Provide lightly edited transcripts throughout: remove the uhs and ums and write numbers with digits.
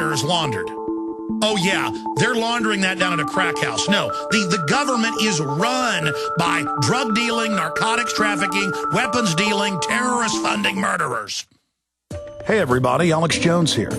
years laundered. Oh, yeah, they're laundering that down at a crack house. No, the government is run by drug dealing, narcotics trafficking, weapons dealing, terrorist funding murderers. Hey, everybody, Alex Jones here.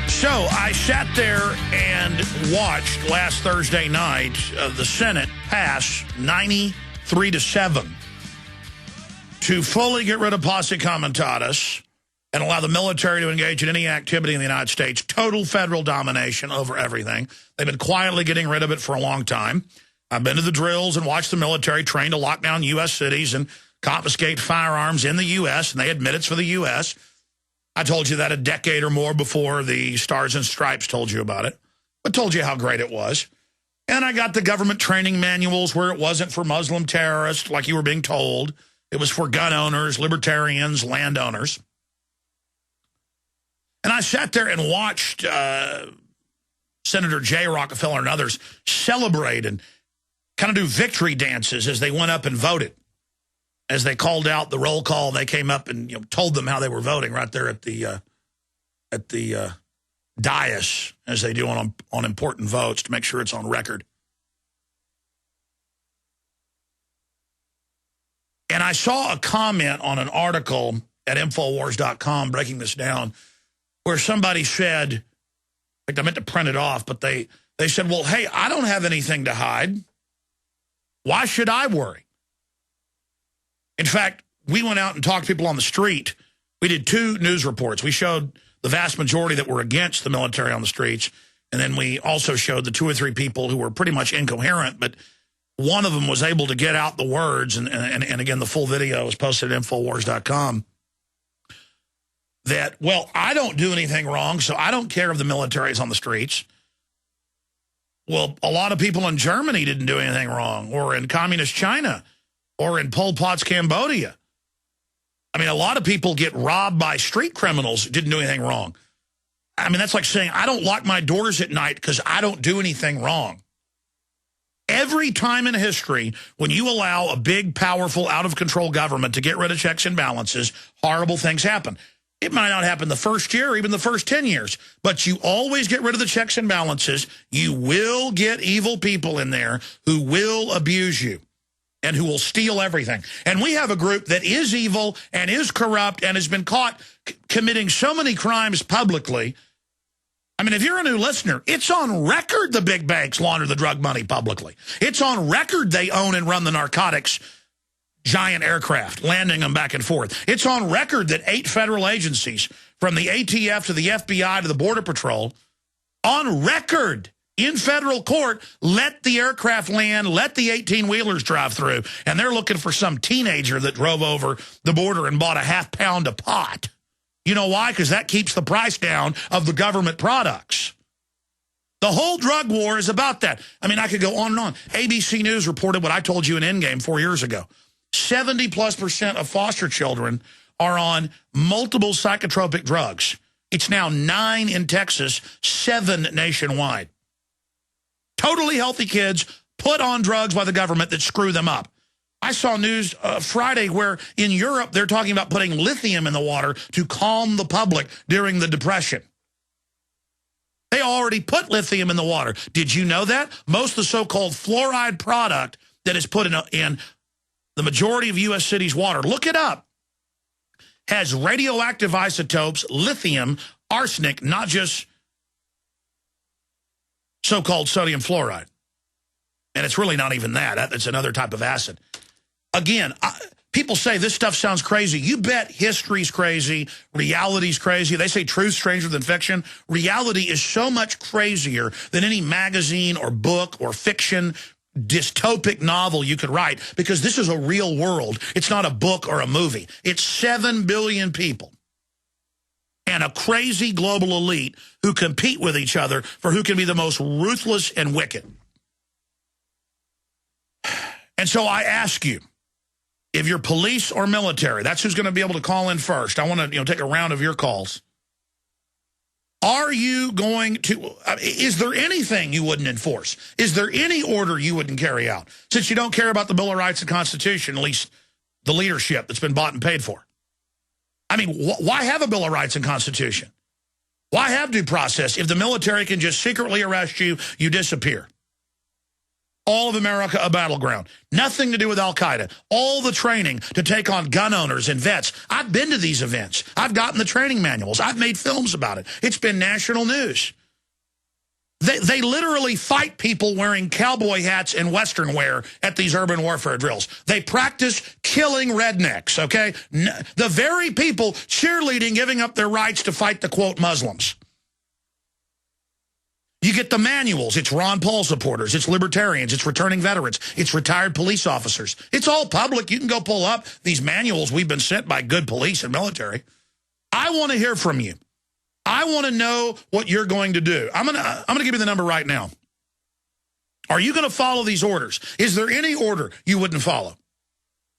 So I sat there and watched last Thursday night the Senate pass 93-7 to fully get rid of posse comitatus and allow the military to engage in any activity in the United States. Total federal domination over everything. They've been quietly getting rid of it for a long time. I've been to the drills and watched the military train to lock down U.S. cities and confiscate firearms in the U.S., and they admit it's for the U.S. I told you that a decade or more before the Stars and Stripes told you about it, but told you how great it was. And I got the government training manuals where it wasn't for Muslim terrorists like you were being told. It was for gun owners, libertarians, landowners. And I sat there and watched Senator Jay Rockefeller and others celebrate and kind of do victory dances as they went up and voted. As they called out the roll call, they came up and told them how they were voting right there at the dais, as they do on important votes to make sure it's on record. And I saw a comment on an article at Infowars.com breaking this down, where somebody said, in fact, I meant to print it off, but they said, well, hey, I don't have anything to hide. Why should I worry? In fact, we went out and talked to people on the street. We did 2 news reports. We showed the vast majority that were against the military on the streets, and then we also showed the 2 or 3 people who were pretty much incoherent, but one of them was able to get out the words, and again, the full video was posted at Infowars.com, that, well, I don't do anything wrong, so I don't care if the military is on the streets. Well, a lot of people in Germany didn't do anything wrong, or in communist China, or in Pol Pot's Cambodia. I mean, a lot of people get robbed by street criminals who didn't do anything wrong. I mean, that's like saying, I don't lock my doors at night because I don't do anything wrong. Every time in history, when you allow a big, powerful, out-of-control government to get rid of checks and balances, horrible things happen. It might not happen the first year or even the first 10 years, but you always get rid of the checks and balances. You will get evil people in there who will abuse you and who will steal everything. And we have a group that is evil and is corrupt and has been caught committing so many crimes publicly. I mean, if you're a new listener, it's on record the big banks launder the drug money publicly. It's on record they own and run the narcotics giant aircraft, landing them back and forth. It's on record that 8 federal agencies, from the ATF to the FBI to the Border Patrol, on record in federal court, let the aircraft land, let the 18-wheelers drive through, and they're looking for some teenager that drove over the border and bought a half pound of pot. You know why? Because that keeps the price down of the government products. The whole drug war is about that. I mean, I could go on and on. ABC News reported what I told you in Endgame 4 years ago. 70+% of foster children are on multiple psychotropic drugs. It's now 9 in Texas, 7 nationwide. Totally healthy kids put on drugs by the government that screw them up. I saw news Friday where in Europe they're talking about putting lithium in the water to calm the public during the Depression. They already put lithium in the water. Did you know that? Most of the so-called fluoride product that is put in the majority of U.S. cities' water, look it up, has radioactive isotopes, lithium, arsenic, not just so-called sodium fluoride. And it's really not even that. It's another type of acid. Again, people say this stuff sounds crazy. You bet history's crazy, reality's crazy. They say truth's stranger than fiction. Reality is so much crazier than any magazine or book or fiction dystopic novel you could write, because this is a real world. It's not a book or a movie. It's 7 billion people and a crazy global elite who compete with each other for who can be the most ruthless and wicked. And so I ask you, if you're police or military, that's who's going to be able to call in first. I want to take a round of your calls. Are you going to, is there anything you wouldn't enforce? Is there any order you wouldn't carry out? Since you don't care about the Bill of Rights and Constitution, at least the leadership that's been bought and paid for. I mean, why have a Bill of Rights and Constitution? Why have due process if the military can just secretly arrest you, you disappear? All of America a battleground. Nothing to do with Al-Qaeda. All the training to take on gun owners and vets. I've been to these events. I've gotten the training manuals. I've made films about it. It's been national news. They literally fight people wearing cowboy hats and Western wear at these urban warfare drills. They practice killing rednecks, okay? The very people cheerleading, giving up their rights to fight the, quote, Muslims. You get the manuals. It's Ron Paul supporters. It's libertarians. It's returning veterans. It's retired police officers. It's all public. You can go pull up these manuals we've been sent by good police and military. I want to hear from you. I want to know what you're going to do. I'm gonna give you the number right now. Are you going to follow these orders? Is there any order you wouldn't follow?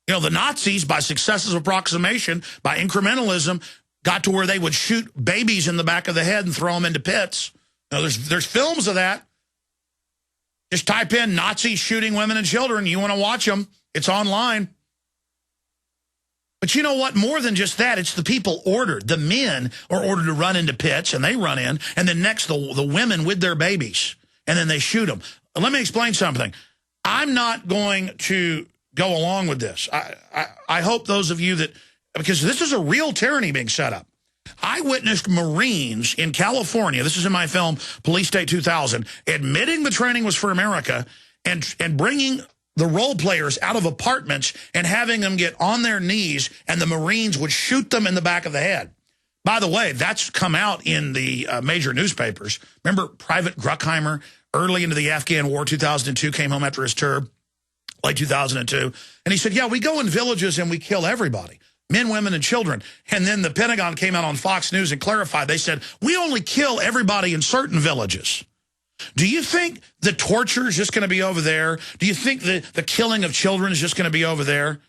You know, the Nazis, by successive approximation, by incrementalism, got to where they would shoot babies in the back of the head and throw them into pits. Now, there's films of that. Just type in Nazis shooting women and children. You want to watch them. It's online. But you know what? More than just that, it's the people ordered. The men are ordered to run into pits, and they run in. And then next, the women with their babies. And then they shoot them. Let me explain something. I'm not going to go along with this. I hope those of you that, because this is a real tyranny being set up. I witnessed Marines in California, this is in my film, Police State 2000, admitting the training was for America and bringing the role players out of apartments and having them get on their knees, and the Marines would shoot them in the back of the head. By the way, that's come out in the major newspapers. Remember Private Bruckheimer, early into the Afghan War, 2002, came home after his tour, late 2002, and he said, yeah, we go in villages and we kill everybody. Men, women, and children. And then the Pentagon came out on Fox News and clarified. They said, we only kill everybody in certain villages. Do you think the torture is just going to be over there? Do you think the killing of children is just going to be over there?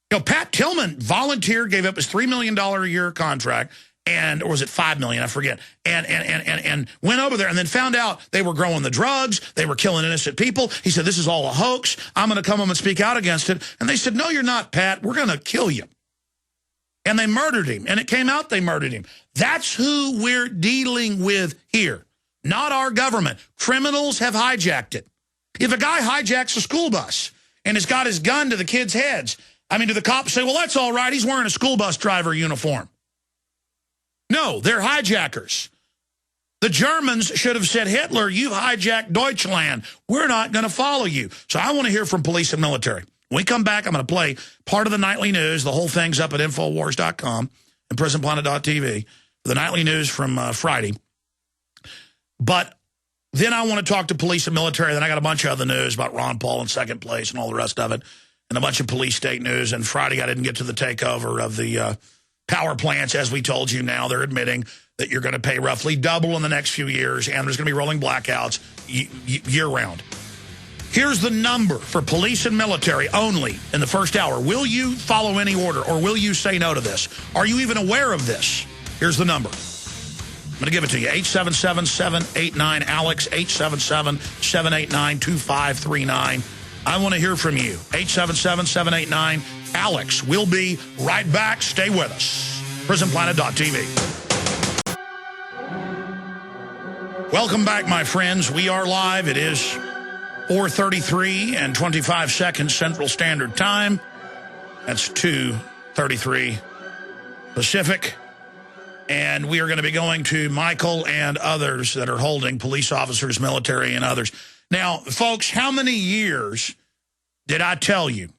You know, Pat Tillman volunteered, gave up his $3 million a year contract, or was it $5 million? I forget. And went over there and then found out they were growing the drugs. They were killing innocent people. He said, this is all a hoax. I'm going to come home and speak out against it. And they said, no, you're not, Pat. We're going to kill you. And they murdered him. And it came out they murdered him. That's who we're dealing with here. Not our government. Criminals have hijacked it. If a guy hijacks a school bus and has got his gun to the kids' heads, I mean, do the cops say, well, that's all right, he's wearing a school bus driver uniform? No, they're hijackers. The Germans should have said, Hitler, you've hijacked Deutschland. We're not going to follow you. So I want to hear from police and military. When we come back, I'm going to play part of the nightly news. The whole thing's up at Infowars.com and Prisonplanet.tv. The nightly news from Friday. But then I want to talk to police and military. Then I got a bunch of other news about Ron Paul in second place and all the rest of it, and a bunch of police state news. And Friday I didn't get to the takeover of the power plants. As we told you, now they're admitting that you're going to pay roughly double in the next few years, and there's going to be rolling blackouts year-round. Here's the number for police and military only in the first hour. Will you follow any order, or will you say no to this? Are you even aware of this? Here's the number. I'm going to give it to you, 877-789-ALEX, 877-789-2539. I want to hear from you, 877-789-ALEX. We'll be right back. Stay with us. Prisonplanet.tv. Welcome back, my friends. We are live. It is 4:33 and 25 seconds Central Standard Time. That's 2:33 Pacific. And we are going to be going to Michael and others that are holding, police officers, military, and others. Now, folks, how many years did I tell you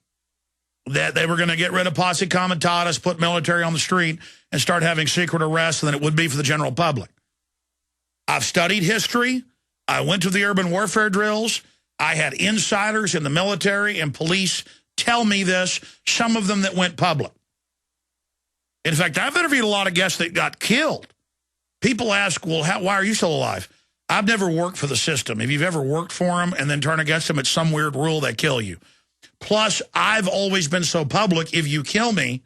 that they were going to get rid of posse comitatus, put military on the street, and start having secret arrests than it would be for the general public? I've studied history. I went to the urban warfare drills. I had insiders in the military and police tell me this, some of them that went public. In fact, I've interviewed a lot of guests that got killed. People ask, well, why are you still alive? I've never worked for the system. If you've ever worked for them and then turn against them, it's some weird rule they kill you. Plus, I've always been so public, if you kill me,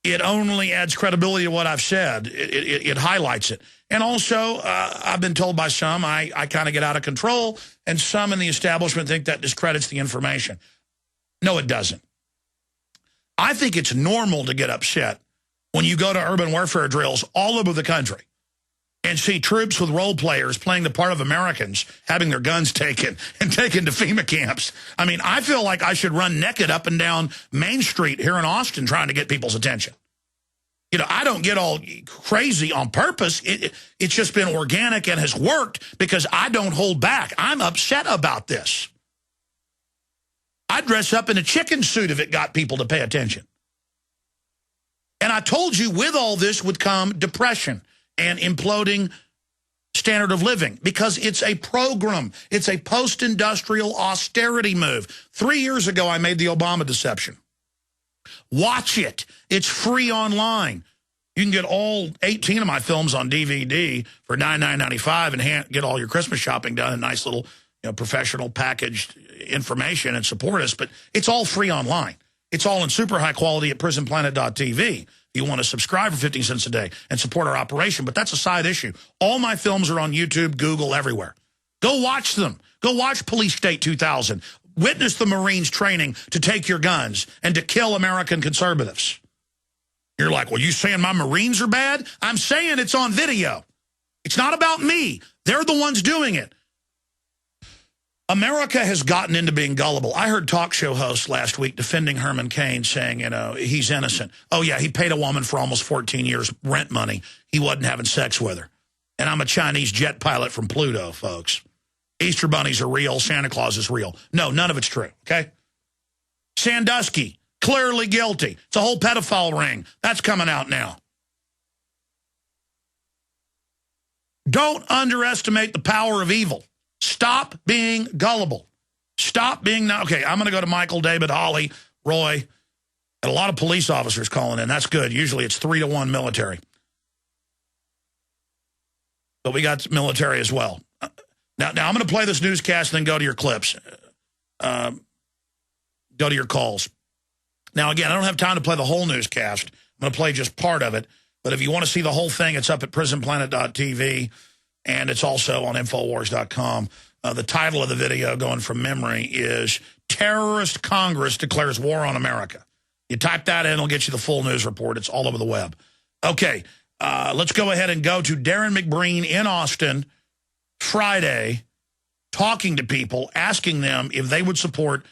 it only adds credibility to what I've said. It highlights it. And also, I've been told by some I kind of get out of control, and some in the establishment think that discredits the information. No, it doesn't. I think it's normal to get upset when you go to urban warfare drills all over the country and see troops with role players playing the part of Americans having their guns taken and taken to FEMA camps. I mean, I feel like I should run naked up and down Main Street here in Austin trying to get people's attention. You know, I don't get all crazy on purpose. It's just been organic and has worked because I don't hold back. I'm upset about this. I'd dress up in a chicken suit if it got people to pay attention. And I told you with all this would come depression and imploding standard of living because it's a program. It's a post-industrial austerity move. 3 years ago, I made the Obama deception. Watch it. It's free online. You can get all 18 of my films on DVD for $99.95 and get all your Christmas shopping done in nice little, professional packaged information and support us. But it's all free online. It's all in super high quality at Prisonplanet.tv. You want to subscribe for 15 cents a day and support our operation, but that's a side issue. All my films are on YouTube, Google, everywhere. Go watch them. Go watch Police State 2000. Witness the Marines training to take your guns and to kill American conservatives. You're like, well, you saying my Marines are bad? I'm saying it's on video. It's not about me. They're the ones doing it. America has gotten into being gullible. I heard talk show hosts last week defending Herman Cain saying, he's innocent. Oh, yeah, he paid a woman for almost 14 years rent money. He wasn't having sex with her. And I'm a Chinese jet pilot from Pluto, folks. Easter bunnies are real. Santa Claus is real. No, none of it's true, okay? Sandusky, clearly guilty. It's a whole pedophile ring. That's coming out now. Don't underestimate the power of evil. Stop being gullible. Stop being... Okay, I'm going to go to Michael, David, Holly, Roy, and a lot of police officers calling in. That's good. Usually it's 3-to-1 military. But we got military as well. Now I'm going to play this newscast and then go to your clips. Go to your calls. Now, again, I don't have time to play the whole newscast. I'm going to play just part of it. But if you want to see the whole thing, it's up at prisonplanet.tv. And it's also on Infowars.com. The title of the video, going from memory, is Terrorist Congress Declares War on America. You type that in, it'll get you the full news report. It's all over the web. Okay, let's go ahead and go to Darren McBreen in Austin Friday, talking to people, asking them if they would support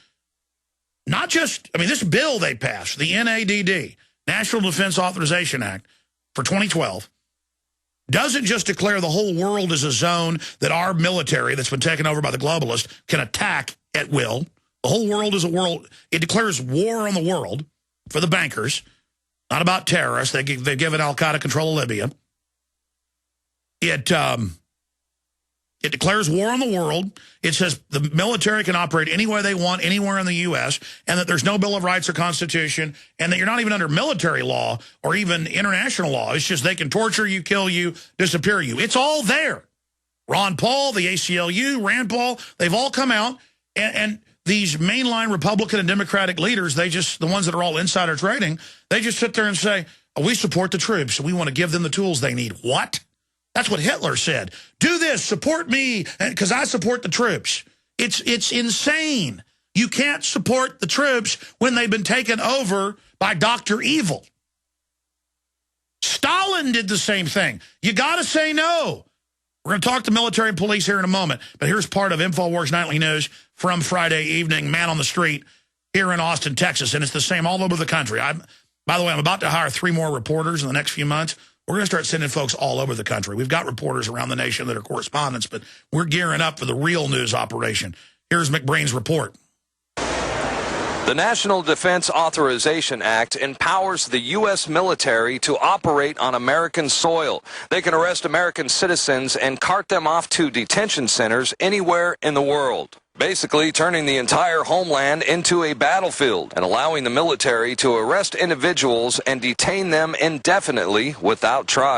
not just, this bill they passed, the NADD, National Defense Authorization Act for 2012, doesn't just declare the whole world as a zone that our military that's been taken over by the globalists can attack at will. The whole world is a world. It declares war on the world for the bankers, not about terrorists. They've given al-Qaeda control of Libya. It declares war on the world. It says the military can operate any way they want, anywhere in the U.S., and that there's no Bill of Rights or Constitution, and that you're not even under military law or even international law. It's just they can torture you, kill you, disappear you. It's all there. Ron Paul, the ACLU, Rand Paul, they've all come out, and these mainline Republican and Democratic leaders, the ones that are all insider trading, they just sit there and say, we support the troops. We want to give them the tools they need. What? That's what Hitler said. Do this, support me, because I support the troops. It's insane. You can't support the troops when they've been taken over by Dr. Evil. Stalin did the same thing. You got to say no. We're going to talk to military and police here in a moment, but here's part of InfoWars Nightly News from Friday evening, man on the street here in Austin, Texas, and it's the same all over the country. By the way, I'm about to hire 3 more reporters in the next few months. We're going to start sending folks all over the country. We've got reporters around the nation that are correspondents, but we're gearing up for the real news operation. Here's McBrain's report. The National Defense Authorization Act empowers the U.S. military to operate on American soil. They can arrest American citizens and cart them off to detention centers anywhere in the world, basically turning the entire homeland into a battlefield and allowing the military to arrest individuals and detain them indefinitely without trial.